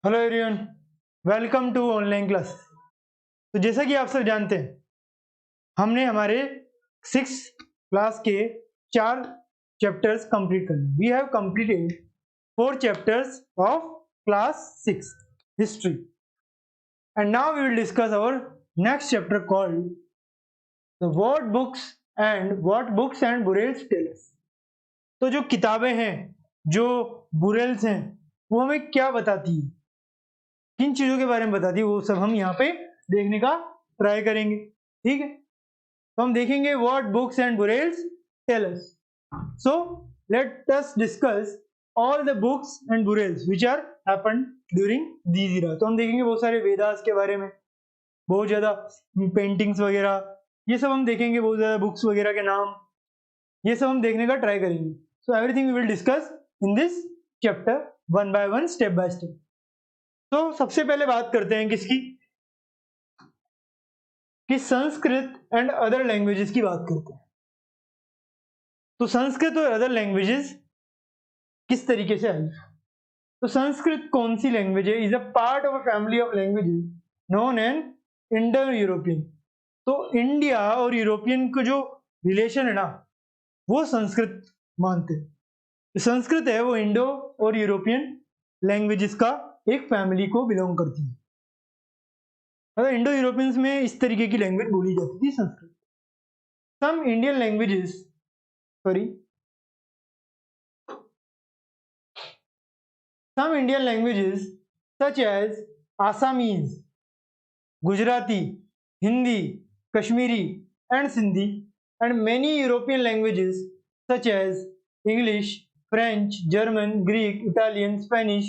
Hello everyone, welcome to online class. तो जैसा कि आप सब जानते हैं, हमने हमारे 6th क्लास के 4 चैप्टर्स कंप्लीट कर लिए। We have completed 4 chapters of class 6 history and now we will discuss our next chapter called the what books and burials tell us. तो जो किताबें हैं, जो बुरेल्स हैं, वो हमें क्या बताती है, किन चीजों के बारे में बताती है, वो सब हम यहाँ पे देखने का ट्राई करेंगे। ठीक है, तो हम देखेंगे what books and burials tell us. So let us discuss all the books and burials which are happened during this era. तो हम देखेंगे बहुत सारे वेदास के बारे में, बहुत ज्यादा पेंटिंग्स वगैरह, ये सब हम देखेंगे, बहुत ज्यादा बुक्स वगैरह के नाम, ये सब हम देखने का ट्राई करेंगे। So everything we will discuss in this chapter one by one, step by step. तो सबसे पहले बात करते हैं किसकी, कि संस्कृत एंड अदर लैंग्वेजेस की बात करते हैं। तो संस्कृत और अदर लैंग्वेजेस किस तरीके से आई। तो संस्कृत कौन सी लैंग्वेज है? Is a part of a family of languages known N Indo European. तो इंडिया और यूरोपियन को जो रिलेशन है ना, वो संस्कृत मानते हैं। संस्कृत है वो इंडो और यूरोपियन लैंग्वेजेस का एक फैमिली को बिलोंग करती है। इंडो यूरोपियंस में इस तरीके की लैंग्वेज बोली जाती थी Sanskrit. Some Indian languages such as Assamese, Gujarati, Hindi, Kashmiri and Sindhi, and many European languages such as English, French, German, Greek, Italian, Spanish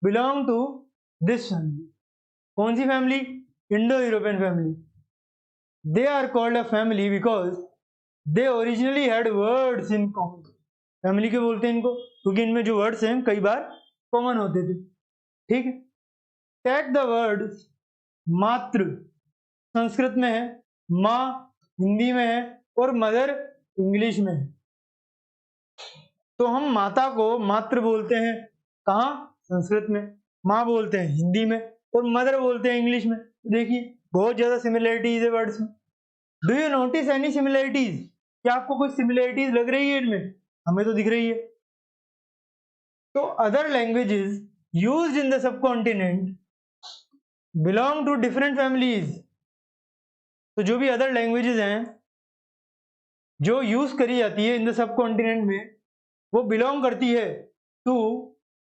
belong to this family. कौन सी family? Indo European family. They are called a family because they originally had words in common. Family क्यों बोलते हैं इनको? क्योंकि इनमें जो words हैं कई बार कॉमन होते थे। ठीक है, टेक द वर्ड मातृ संस्कृत में है, माँ हिंदी में है और मदर इंग्लिश में है। तो हम माता को मातृ बोलते हैं कहाँ? संस्कृत में। माँ बोलते हैं हिंदी में और मदर बोलते हैं इंग्लिश में। देखिए बहुत ज्यादा सिमिलरिटीज है वर्ड्स में। Do you notice any similarities? क्या आपको कोई सिमिलरिटीज लग रही है इनमें? हमें तो दिख रही है। तो other languages used in the subcontinent belong to different families. तो जो भी अदर लैंग्वेजेस हैं जो यूज करी जाती है इन द सबकॉन्टिनेंट में, वो बिलोंग करती है टू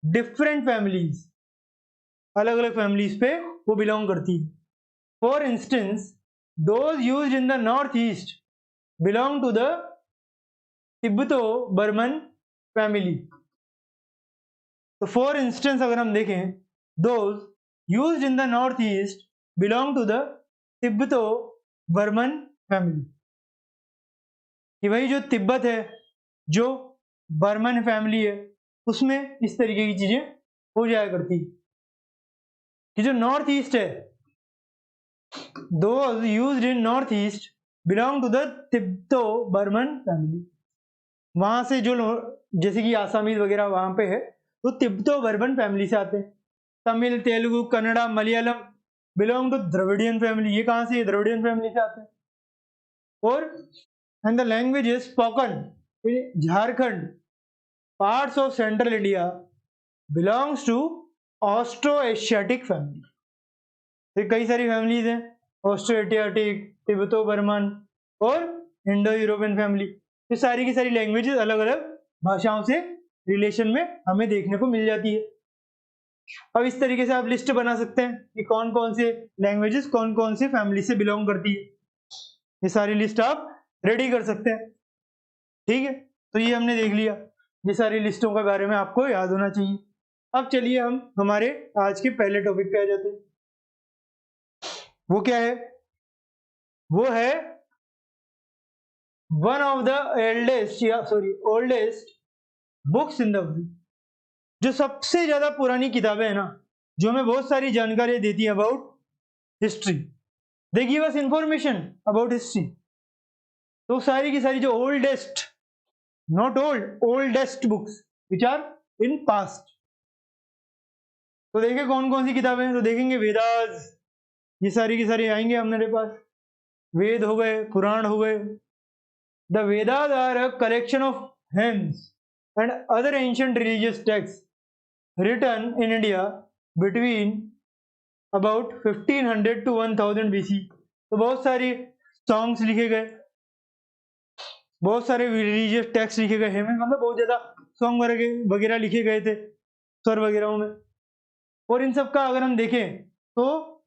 डिफरेंट फैमिलीज, अलग अलग फैमिलीज पे वो बिलोंग करती है। For instance those used in the north east belong to the Tibeto Burman family. तो फॉर इंस्टेंस अगर हम देखें, those used in the north east belong to the Tibeto Burman family. कि भाई जो तिब्बत है, जो बर्मन फैमिली है, उसमें इस तरीके की चीजें हो जाया करती। कि जो नॉर्थ ईस्ट है, those used in north east belong to the Tibeto Burman family. वहां से जो जैसे कि आसामीज वगैरह वहां पे है, तो तिब्बतो बर्मन फैमिली से आते हैं। Tamil, Telugu, Kannada, Malayalam belong to Dravidian family. ये कहां से? द्रविडियन फैमिली से आते हैं। और and the language spoken in Jharkhand, parts of central India belongs to Austro Asiatic family. तो कई सारी फैमिलीज हैं, ऑस्ट्रो एशियाटिक, तिब्बतो बर्मन और इंडो यूरोपियन फैमिली। तो सारी की सारी लैंग्वेजेस अलग अलग भाषाओं से रिलेशन में हमें देखने को मिल जाती है। अब इस तरीके से आप लिस्ट बना सकते हैं कि कौन कौन से लैंग्वेजेस कौन कौन से फैमिली से बिलोंग करती है। ये सारी लिस्ट आप रेडी कर सकते हैं। ठीक है, तो ये हमने देख लिया, ये सारी लिस्टों के बारे में आपको याद होना चाहिए। अब चलिए हम हमारे आज के पहले टॉपिक पे आ जाते हैं। वो क्या है? वो है one of the oldest books in the world. जो सबसे ज्यादा पुरानी किताबें है ना, जो हमें बहुत सारी जानकारी देती है about history, they give us information about history. तो सारी की सारी जो oldest, not old, oldest books which are in past, तो देखिए कौन कौन सी किताबें हैं, तो देखेंगे वेदास, ये सारी की सारी आएंगे हमारे पास। वेद हो गए, पुराण हो गए। The Vedas are a collection of hymns and other ancient religious texts written in India between about 1500 to 1000 BC। तो बहुत सारी सॉन्ग्स लिखे गए, बहुत सारे रिलीजियस टेक्स्ट लिखे गए हैं, मतलब बहुत ज्यादा सॉन्ग वगैरह लिखे गए थे स्वर वगैरह में। और इन सब का अगर हम देखें तो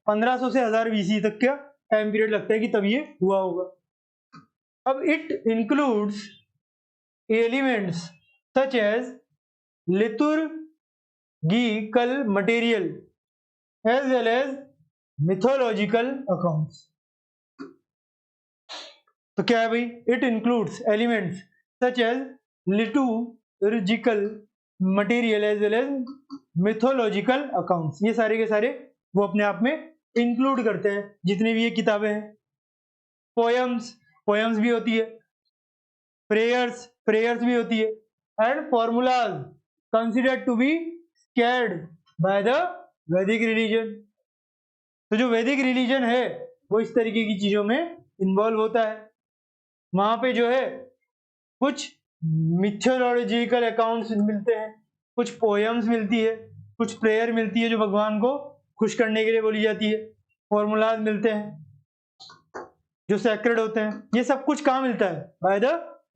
1500 से 1000 BC तक का टाइम पीरियड लगता है कि तब ये हुआ होगा। अब it includes elements such as liturgical material as well as mythological accounts। तो क्या है भाई, it includes elements such as liturgical material as well as mythological accounts. ये सारे के सारे वो अपने आप में इंक्लूड करते हैं जितनी भी ये किताबें हैं। पोयम्स भी होती है, प्रेयर्स भी होती है, and formulas considered to be sacred by the Vedic religion. तो जो वैदिक रिलीजन है वो इस तरीके की चीजों में इन्वॉल्व होता है। वहां पे जो है कुछ मिथोलॉजिकल अकाउंट्स मिलते हैं, कुछ पोयम्स मिलती है, कुछ प्रेयर मिलती है जो भगवान को खुश करने के लिए बोली जाती है, फॉर्मूलाज मिलते हैं जो सैक्रेड होते हैं। ये सब कुछ कहाँ मिलता है, बाय द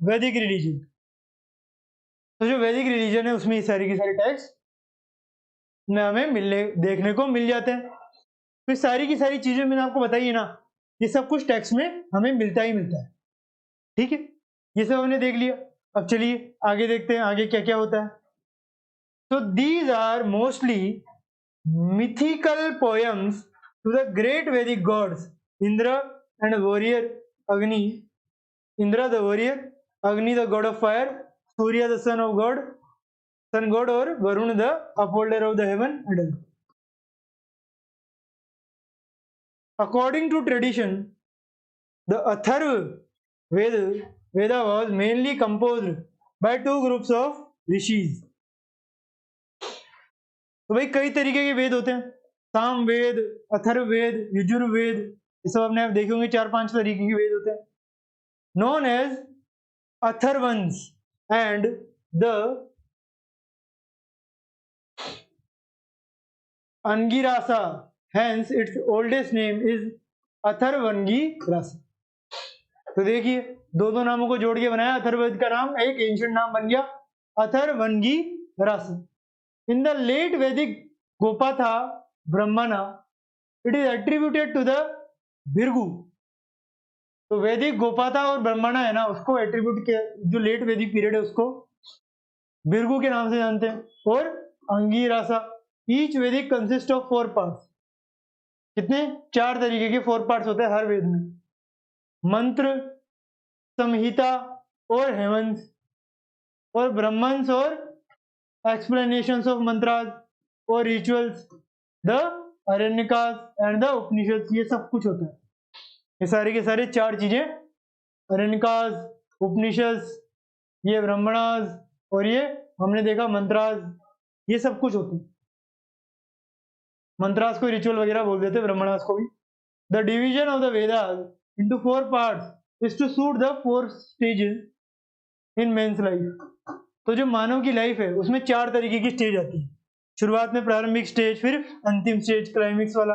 वैदिक रिलीजन। तो जो वैदिक रिलीजन है उसमें ये सारी की सारी टेक्स्ट में हमें देखने को मिल जाते हैं। तो सारी की सारी चीजें मैंने आपको बताई है ना, ये सब कुछ टेक्स्ट में हमें मिलता ही मिलता है। ठीक है, ये सब हमने देख लिया। अब चलिए आगे देखते हैं आगे क्या क्या होता है। तो these are mostly mythical poems to the great Vedic gods Indra and warrior Agni. Indra the warrior, Agni the god of fire, Surya the sun god, और Varuna the upholder of the heaven and earth. According to tradition, the Atharva Veda was mainly composed by two groups of rishis। तो भाई कई तरीके के वेद होते हैं, साम वेद, अथर्ववेद, यजुर्वेद, ये सब आपने देखे होंगे, 4-5 तरीके के वेद होते हैं। Known as Atharvans and the Angirasa, hence its oldest name is Atharvangirasa. तो देखिए दो नामों को जोड़ के बनाया, अथर्ववेद का नाम एक एंशिएंट नाम बन गया अथर्वंगिरासा। In the late Vedic Gopatha Brahmana it is attributed to the Bhrigu. तो वैदिक गोपाथा और ब्रह्मणा है ना, उसको एट्रीब्यूट किया, जो लेट वैदिक पीरियड है उसको भृगु के नाम से जानते हैं। और अंगिरासा, ईच वैदिक कंसिस्ट ऑफ 4 पार्ट्स। कितने, 4 तरीके के 4 पार्ट्स होते हैं हर वेद में, मंत्र, संहिता और हेमंस, और ब्रह्मंस और एक्सप्लेनेशंस ऑफ मंत्रास और रिचुअल्स, द अरण्यकास एंड द उपनिषद। ये सब कुछ होता है, ये सारे के सारे 4 चीजें, अरण्यकास, उपनिषद, ये ब्रह्मणास और ये हमने देखा मंत्रास, ये सब कुछ होते हैं। मंत्रास को रिचुअल वगैरह बोल देते, ब्रह्मणास को भी। The division of the Vedas into 4 parts is to suit the 4 stages in men's life. तो जो मानव की लाइफ है उसमें 4 तरीके की स्टेज आती है। शुरुआत में प्रारंभिक स्टेज, फिर अंतिम स्टेज, क्लाइमेक्स वाला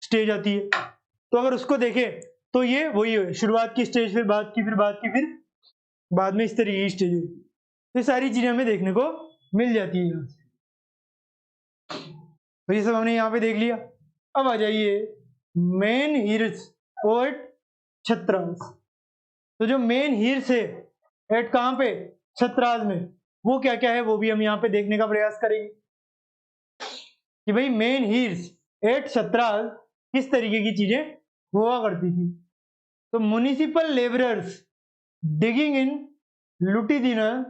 स्टेज आती है। तो अगर उसको देखें तो ये वही है, शुरुआत की स्टेज, फिर बाद की, फिर बाद की, फिर बाद में, इस तरीके की स्टेज है। ये सारी चीजें हमें देखने को मिल जाती है यहाँ से। तो ये सब हमने यहाँ पे देख लिया। अब आ जाइए मेन हीर्स और छत्रास। तो जो मेन हीर्स है एट कहाँ पे, छत्रास में, वो क्या क्या है वो भी हम यहाँ पे देखने का प्रयास करेंगे कि भाई मेन हीर्स एट छत्रास किस तरीके की चीजें हुआ करती थी। तो municipal labourers digging in Lutidina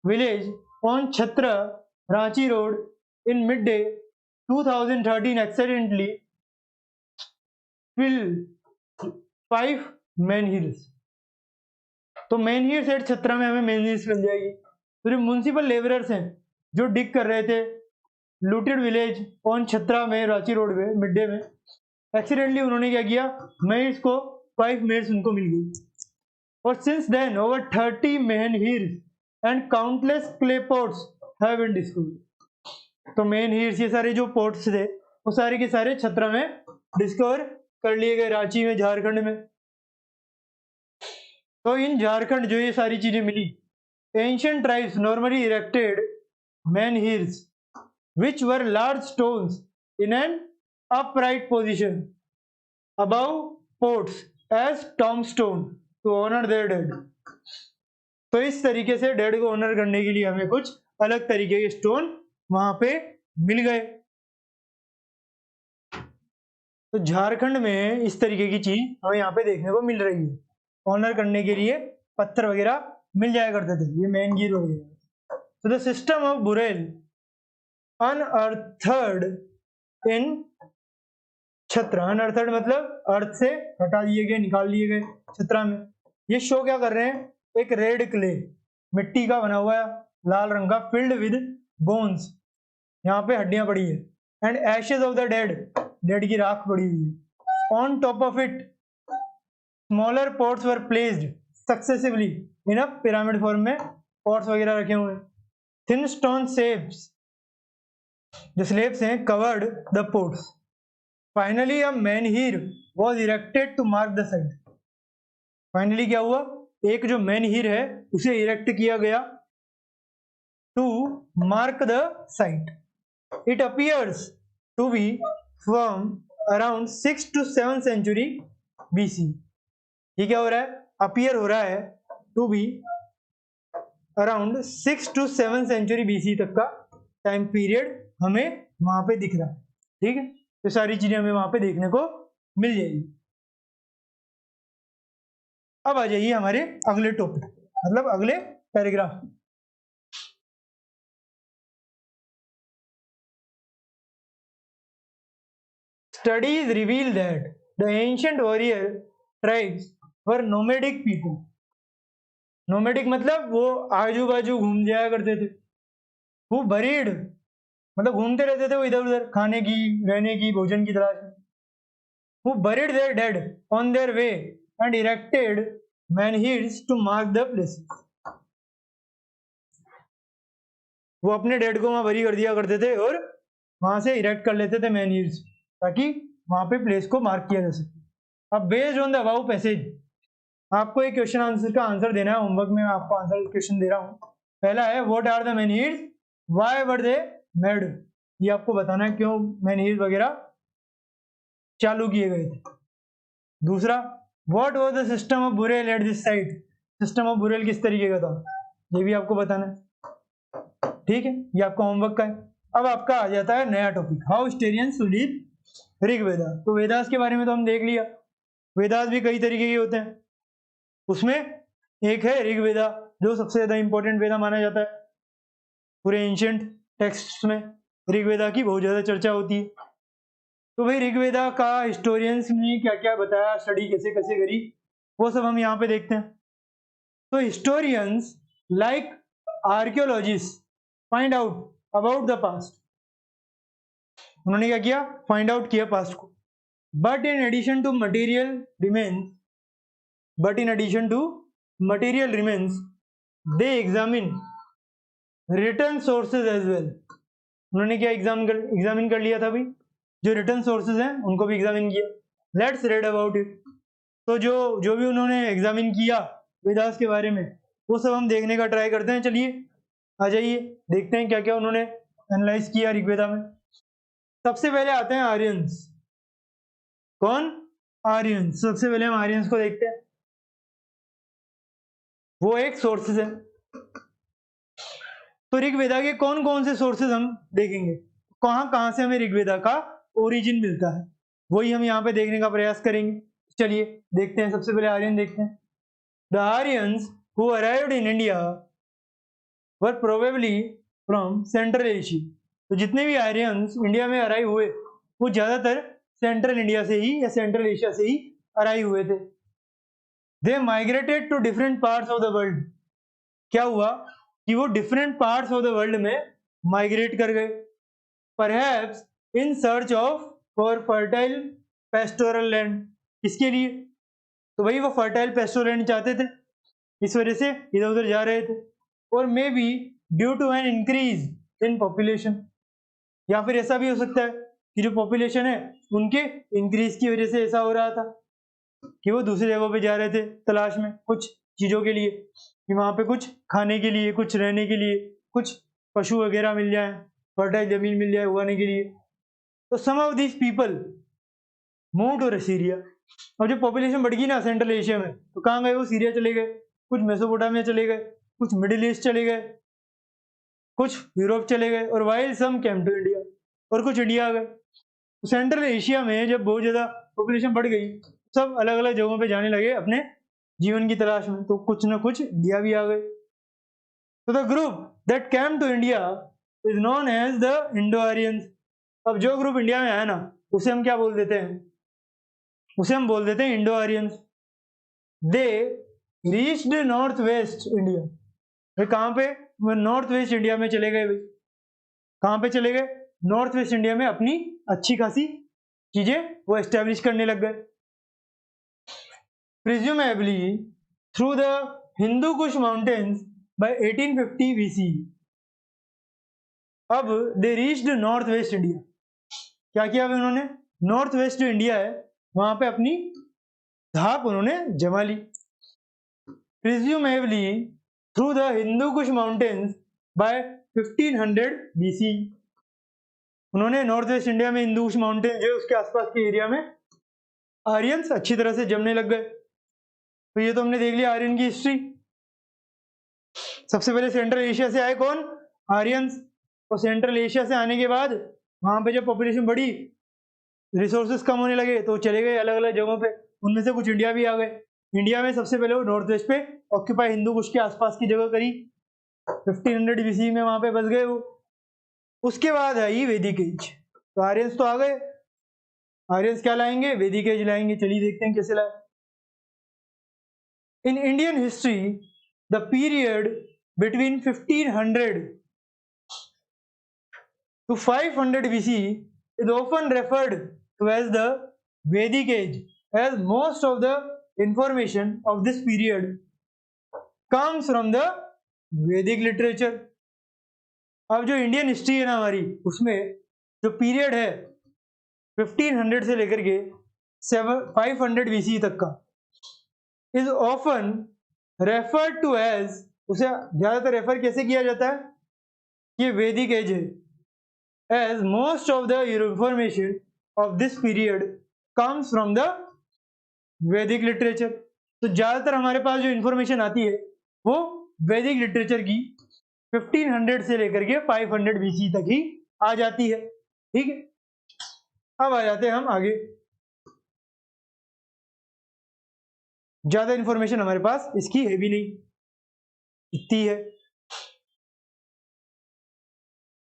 village on Chhatra Ranchi Road in midday 2013 accidentally filled 5 menhirs। तो menhirs एट छत्रा में हमें menhirs मिल जाएगी। तो जो म्युनिसिपल लेबरर्स हैं जो डिग कर रहे थे लूटेड विलेज ऑन छत्रा में, रांची रोड में, मिड डे में। एक्सीडेंटली उन्होंने क्या किया, मेयर्स को 5 मेयर्स उनको मिल गई। और since then over 30 menhirs and countless clay pots have been discovered. तो menhirs ये सारे जो पोर्ट्स थे वो सारे के सारे छत्रा में डिस्कवर कर लिए गए, रांची में, झारखंड में। तो इन झारखंड जो ये सारी चीजें मिली, ancient tribes normally erected menhirs which were large stones in an upright position above ports as tombstone to honor their dead। तो इस तरीके से डेड को ऑनर करने के लिए हमें कुछ अलग तरीके के स्टोन वहां पे मिल गए। तो झारखंड में इस तरीके की चीज हमें यहाँ पे देखने को मिल रही है। ऑनर करने के लिए पत्थर वगैरह मिल जाया करते थे, ये menhir वगैरह। तो the system of burial unearthed in Chhatra, unearthed मतलब अर्थ से हटा दिए गए, निकाल लिए गए छत्रा में। ये शो क्या कर रहे हैं, एक रेड क्ले, मिट्टी का बना हुआ है, लाल रंग का, फिल्ड विद बोन्स, यहाँ पे हड्डियां पड़ी है, and Ashes of the dead, dead की राख पड़ी हुई है। On top of it smaller pots were placed successively in a pyramid form में, पॉट्स वगैरह रखे हुए हैं। थिन स्टोन शेप्स, जो स्लेब्स हैं, covered the ports. Finally a menhir was erected to mark the site। Finally क्या हुआ, एक जो menhir है उसे इरेक्ट किया गया to mark the site. It appears to be from around 6 to 7 century BC। ये क्या हो रहा है, अपीयर हो रहा है to be around 6 to 7 century BC तक का टाइम पीरियड हमें वहां पे दिख रहा है। ठीक है, तो सारी चीजें हमें वहां पे देखने को मिल जाएगी। अब आ जाइए हमारे अगले टॉपिक, मतलब अगले paragraph. Studies reveal that the ancient warrior tribes were nomadic people. Nomadic मतलब वो आजू बाजू घूम जाया करते थे, वो बरीड मतलब घूमते रहते थे वो इधर उधर, खाने की, रहने की, भोजन की तलाश में। Who buried their dead on their way and erected menhirs to mark the places। वो अपने डेड को वहां बरी कर दिया करते थे और वहां से इरेक्ट कर लेते थे menhirs, ताकि वहां पे प्लेस को मार्क किया जा सके। अब based on the above passage आपको एक क्वेश्चन आंसर का आंसर देना है। होमवर्क में मैं आपको आंसर क्वेश्चन दे रहा हूँ। पहला है what are the menhirs, why were they made. ये आपको बताना है क्यों menhirs वगैरह चालू किए गए थे। दूसरा, what was the system of burial at this site. System of burial किस तरीके का था, ये भी आपको बताना है। ठीक है, ये आपका होमवर्क का है। अब आपका आ जाता है नया topic, how historians read Rigveda. तो वेदास के बारे में तो हम देख लिया, वेदास भी कई तरीके के होते हैं। उसमें एक है ऋग्वेदा, जो सबसे ज्यादा इंपॉर्टेंट वेदा माना जाता है। पूरे एंशिएंट टेक्स्ट में ऋग्वेदा की बहुत ज्यादा चर्चा होती है। तो भाई ऋग्वेदा का हिस्टोरियंस ने क्या क्या बताया, स्टडी कैसे कैसे करी, वो सब हम यहाँ पे देखते हैं। तो historians like archaeologists find out about the past. उन्होंने क्या किया, फाइंड आउट किया पास्ट को। But in addition to material remains they examine written sources as well. उन्होंने क्या एग्जामिन कर लिया था भाई, जो रिटर्न सोर्सेज हैं उनको भी एग्जामिन किया। Let's read about it. तो जो भी उन्होंने एग्जामिन किया वेदास के बारे में, वो सब हम देखने का ट्राई करते हैं। चलिए आ जाइए, देखते हैं क्या क्या उन्होंने एनालाइज किया ऋग्वेदा में। सबसे पहले आते हैं आर्यंस। कौन, आर्यंस। सबसे पहले हम आर्यंस को देखते हैं, वो एक सोर्सेज है। तो ऋग्वेदा के कौन कौन से सोर्सेज हम देखेंगे, कहां कहां से हमें ऋग्वेदा का ओरिजिन मिलता है, वही हम यहाँ पे देखने का प्रयास करेंगे। चलिए देखते हैं, सबसे पहले आर्यन देखते हैं। The Aryans who arrived in India were probably from central Asia. तो जितने भी आर्यंस इंडिया में अराइव हुए वो ज्यादातर सेंट्रल इंडिया से ही या सेंट्रल एशिया से ही अराइव हुए थे। They migrated to different parts of the world. क्या हुआ कि वो different parts of the world में माइग्रेट कर गए। Perhaps in search of for fertile pastoral land. किसके लिए? तो भाई वो फर्टाइल पेस्टोरल लैंड चाहते थे, इस वजह से इधर उधर जा रहे थे। और maybe due to an increase in population, या फिर ऐसा भी हो सकता है कि जो पॉपुलेशन है उनके इंक्रीज की वजह से ऐसा हो रहा था कि वो दूसरी जगहों पे जा रहे थे तलाश में कुछ चीज़ों के लिए, कि वहाँ पे कुछ खाने के लिए, कुछ रहने के लिए, कुछ पशु वगैरह मिल जाए, फर्टाइल जमीन मिल जाए उगाने के लिए। तो some of this people move to Syria. और जो पॉपुलेशन बढ़ गई ना सेंट्रल एशिया में, तो कहाँ गए वो? सीरिया चले गए, कुछ मेसोपोटामिया चले गए, कुछ मिडिल ईस्ट चले गए, कुछ यूरोप चले गए, और while some came to India, और कुछ इंडिया आ गए। तो सेंट्रल एशिया में जब बहुत ज़्यादा पॉपुलेशन बढ़ गई, सब अलग अलग जगहों पे जाने लगे अपने जीवन की तलाश में, तो कुछ ना कुछ इंडिया भी आ गए। तो the group that came to India is known as the Indo Aryans. अब जो ग्रुप इंडिया में आया ना, उसे हम क्या बोल देते हैं? उसे हम बोल देते हैं Indo Aryans. They reached north west India. वे कहाँ पे? वो नॉर्थ वेस्ट इंडिया में चले गए भाई। कहाँ पे चले गए? नॉर्थ वेस्ट इंडिया में अपनी अच्छी खासी चीजें वो एस्टेब्लिश करने लग गए। Presumably through the Hindu Kush mountains by 1850 BC। अब they reached north west India. क्या किया उन्होंने? नॉर्थ वेस्ट जो इंडिया है वहां पे अपनी धाक उन्होंने जमा ली। Presumably through the Hindu Kush mountains by 1500 BC। उन्होंने नॉर्थ वेस्ट इंडिया में हिंदू कुश माउंटेन जो उसके आसपास के एरिया में आर्यंस अच्छी तरह से जमने लग गए। तो ये तो हमने देख लिया आर्यन की हिस्ट्री। सबसे पहले सेंट्रल एशिया से आए कौन? आर्यंस। और सेंट्रल एशिया से आने के बाद वहां पे जब पॉपुलेशन बढ़ी, रिसोर्सेज कम होने लगे, तो चले गए अलग अलग जगहों पे। उनमें से कुछ इंडिया भी आ गए। इंडिया में सबसे पहले वो नॉर्थ वेस्ट पे ऑक्यूपाई हिंदू कुश के आसपास की जगह करी, 1500 BC में वहां पे बस गए वो। उसके बाद आई वैदिक एज। तो आर्यंस तो आ गए, आर्यंस क्या लाएंगे? वैदिक एज लाएंगे। चलिए देखते हैं कैसे लाए। In Indian history, the period between 1500 to 500 BC is often referred to as the Vedic Age, as most of the information of this period comes from the Vedic literature. अब जो इंडियन हिस्ट्री है ना हमारी, उसमें जो period है 1500 से लेकर के 500 BC तक का is often referred to as, उसे ज्यादातर रेफर कैसे किया जाता है? ये वैदिक एज है। As most of the information of this period comes from the Vedic literature. तो ज्यादातर हमारे पास जो इंफॉर्मेशन आती है वो वैदिक लिटरेचर की 1500 से लेकर के 500 BC तक ही आ जाती है। ठीक है, अब आ जाते हैं हम आगे। ज्यादा इंफॉर्मेशन हमारे पास इसकी है भी नहीं, इतनी है।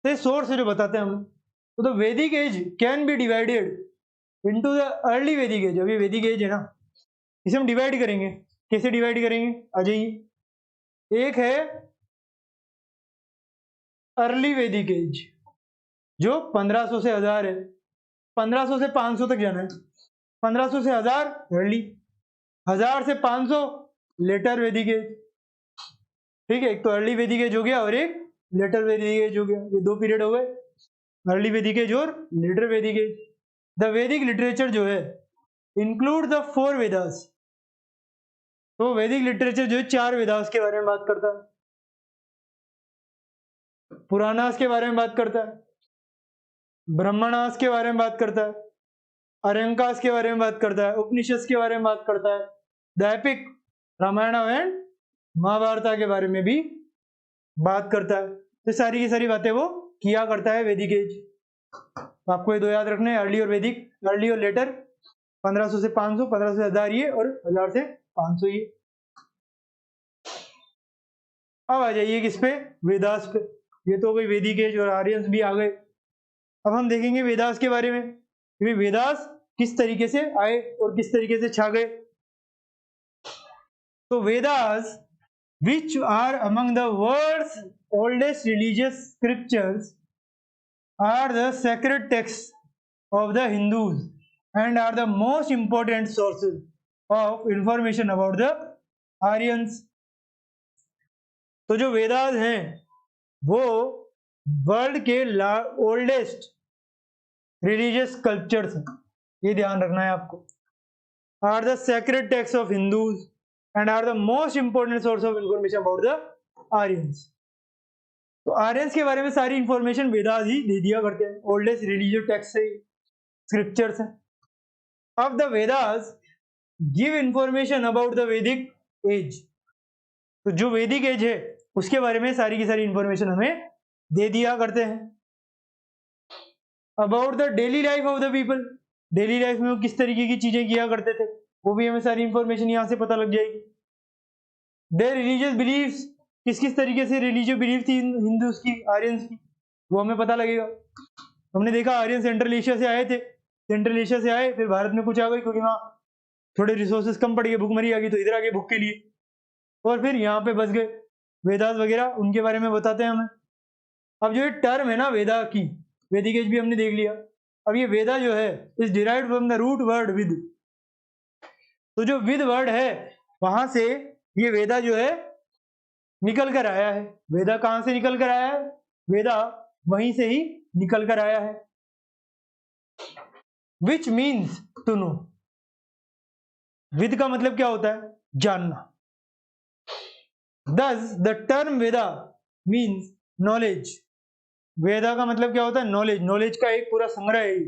तो सोर्स जो बताते हैं हम, तो the Vedic age can be divided into the early Vedic age. अभी वैदिक एज है ना, इसे हम डिवाइड करेंगे। कैसे डिवाइड करेंगे? आ जाइए। एक है अर्ली वैदिक एज जो 1500 से 1000 है, 1500 से 500 तक जाना है। 1500 से 1000 अर्ली, 1000 से 500 लेटर वैदिक एज। ठीक है, एक तो अर्ली वैदिक एज हो गया और एक लेटर वैदिक एज हो गया। ये दो पीरियड हो गए, अर्ली वैदिक एज और लेटर वैदिक एज। द वैदिक लिटरेचर जो है इंक्लूड द 4 वेदास। तो वैदिक लिटरेचर जो है 4 वेदास के बारे में बात करता है, पुराणास के बारे में बात करता है, ब्रह्मणास के बारे में बात करता है, अरंकास के बारे में बात करता है, उपनिषद के बारे में बात करता है, the epic Ramayana and Mahabharata के बारे में भी बात करता है। तो सारी की सारी बातें वो किया करता है वैदिक एज। तो आपको ये दो याद रखने हैं, अर्ली और वैदिक, अर्ली और लेटर। 1500 से 500, 1500 से 1000 ये, और 1000 से 500 ये। अब आ जाइए किस पे? वेदास पे। ये तो कोई वैदिक एज और आर्यंस भी आ गए। अब हम देखेंगे वेदास के बारे में, वेदास किस तरीके से आए और किस तरीके से छा गए। तो Vedas which are among the world's oldest religious scriptures are the sacred texts of the Hindus and are the most important sources of information about the Aryans. तो जो वेदास हैं वो वर्ल्ड के ओल्डेस्ट रिलीजियस कल्चर्स हैं, ये ध्यान रखना है आपको. Are the sacred text of Hindus and are the most important source of information about the Aryans. तो आर्यंस के बारे में सारी इंफॉर्मेशन वेदास ही दे दिया करते हैं, ओल्डेस्ट रिलीजियस टेक्स्ट से स्क्रिप्चर्स हैं. अब the Vedas give information about the Vedic as. तो जो वैदिक एज है उसके बारे में सारी की सारी इंफॉर्मेशन हमें दे दिया करते हैं. About the daily life of the people, daily life में वो किस तरीके की चीजें किया करते थे वो भी हमें सारी इंफॉर्मेशन यहाँ से पता लग जाएगी. देयर रिलीजियस बिलीव्स, किस किस तरीके से रिलीजियस बिलीफ थी हिंदूज की, आर्यंस की, वो हमें पता लगेगा. हमने देखा आर्यन सेंट्रल एशिया से आए थे, सेंट्रल एशिया से आए, फिर भारत में कुछ आ गई क्योंकि वहाँ थोड़े रिसोर्सेज कम पड़ गए, भूखमरी आ गई, तो इधर आ गए भूख के लिए, और फिर यहाँ पे बस गए. वेदास वगैरह उनके बारे में बताते हैं हमें. अब जो ये टर्म है ना वेदा की, वैदिक एज भी हमने देख लिया. अब ये वेदा जो है is derived from the root word vid. तो जो विद वर्ड है वहां से ये वेदा जो है निकल कर आया है. वेदा कहां से निकल कर आया है? वेदा वहीं से ही निकल कर आया है. Which means to know. विद का मतलब क्या होता है? जानना. Thus the term Veda means knowledge. Veda का मतलब क्या होता है? नॉलेज. नॉलेज का एक पूरा संग्रह है.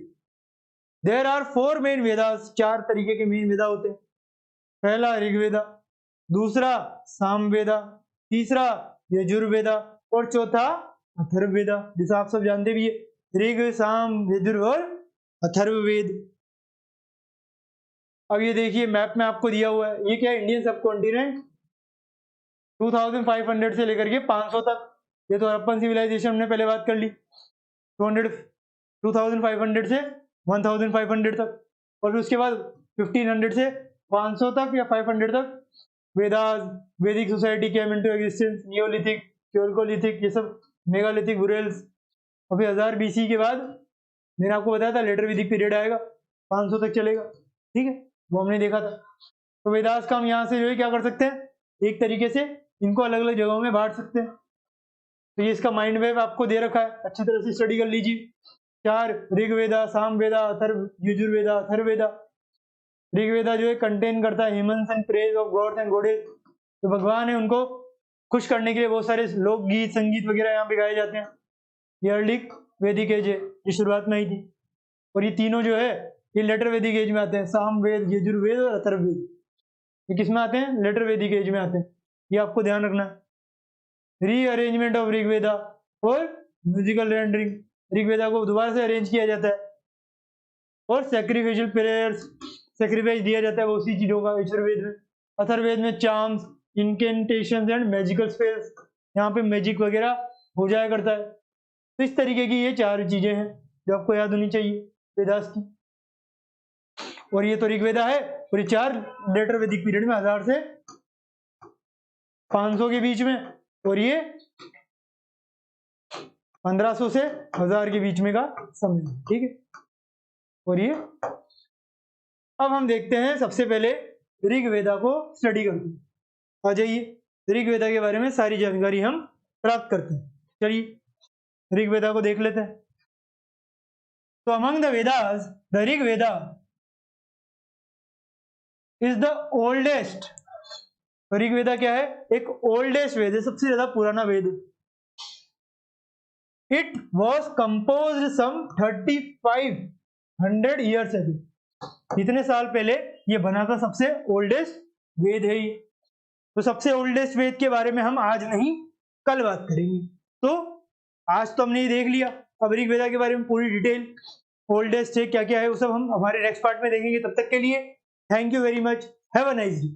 देयर आर 4 मेन वेदास, 4 तरीके के मेन वेदा होते हैं. पहला ऋग्वेदा, दूसरा सामवेदा, तीसरा यजुर्वेदा और चौथा अथर्ववेदा, जिसे आप सब जानते भी है, ऋग साम यजुर और अथर्ववेद. अब ये देखिए मैप में आपको दिया हुआ है, ये क्या है? इंडियन सब कॉन्टिनेंट 2500 से लेकर के 500 तक. ये तो हड़प्पन सिविलाइजेशन हमने पहले बात कर ली. 2500 से 1500 तक, और उसके बाद 1500 से 500 तक या 500 तक Vedas, Vedic society came into existence, neolithic, chalcolithic, ये सब मेगालिथिक, बुरेल्स. अभी 1000 BC के बाद मैंने आपको बताया था लेटर वैदिक पीरियड आएगा, 500 तक चलेगा. ठीक है, वो हमने देखा था. तो वेदास का हम यहाँ से जो है क्या कर सकते हैं, एक तरीके से इनको अलग अलग जगहों में बांट सकते हैं. तो ये इसका माइंड वेव आपको दे रखा है, अच्छी तरह से स्टडी कर लीजिए. 4 ऋग्वेदा, सामवेदा, अथर्व, यजुर्वेदा, अथर्ववेदा. ऋग्वेदा जो है कंटेन करता है humans and praise of gods and goddess. तो भगवान है उनको खुश करने के लिए बहुत सारे लोकगीत, संगीत वगैरह यहाँ पे गाए जाते हैं. ये अर्ली वैदिक एज है, ये शुरुआत में ही थी. और ये तीनों जो है ये लेटर वैदिक एज में आते हैं, सामवेद, यजुर्वेद और अथर्ववेद. ये किस में आते हैं? लेटर वैदिक एज में आते हैं. ये आपको ध्यान रखना है. रीअरेंजमेंट ऑफ ऋग्वेदा और म्यूजिकल रेंडरिंग. ऋग्वेदा को दोबारा से अरेंज किया जाता है, और सैक्रिफिशियल प्रेयर्स, सैक्रिफाइस दिया जाता है वो उसी चीजों का यजुर्वेद में. अथर्ववेद में चार्म्स, इनकेंटेशंस एंड मैजिकल स्पेल्स, यहाँ पे मैजिक वगैरह हो जाया करता है. तो इस तरीके की ये 4 चीजें हैं जो आपको याद होनी चाहिए वेदास की. और ये तो ऋग्वेदा है, और ये 4 लेटर वैदिक पीरियड में 1000 से 500 के बीच में, और ये 1500 से 1000 के बीच में का समय. ठीक है, और ये अब हम देखते हैं सबसे पहले ऋग्वेदा को स्टडी करते हैं. आ जाइए, ऋग्वेदा के बारे में सारी जानकारी हम प्राप्त करते हैं. चलिए ऋग्वेदा को देख लेते हैं. तो among the Vedas the Rigveda is the oldest. Rigveda क्या है? एक ओल्डेस्ट वेद है, सबसे ज्यादा पुराना Veda. It was composed some 3500 years ago. इतने साल पहले ये बना था, सबसे ओल्डेस्ट वेद है ये. तो सबसे ओल्डेस्ट वेद के बारे में हम आज नहीं कल बात करेंगे. तो आज तो हमने ये देख लिया, अब ऋग्वेदा के बारे में पूरी डिटेल, ओल्डेस्ट है क्या क्या है, वो सब हम हमारे नेक्स्ट पार्ट में देखेंगे. तब तक के लिए thank you very much, have a nice day.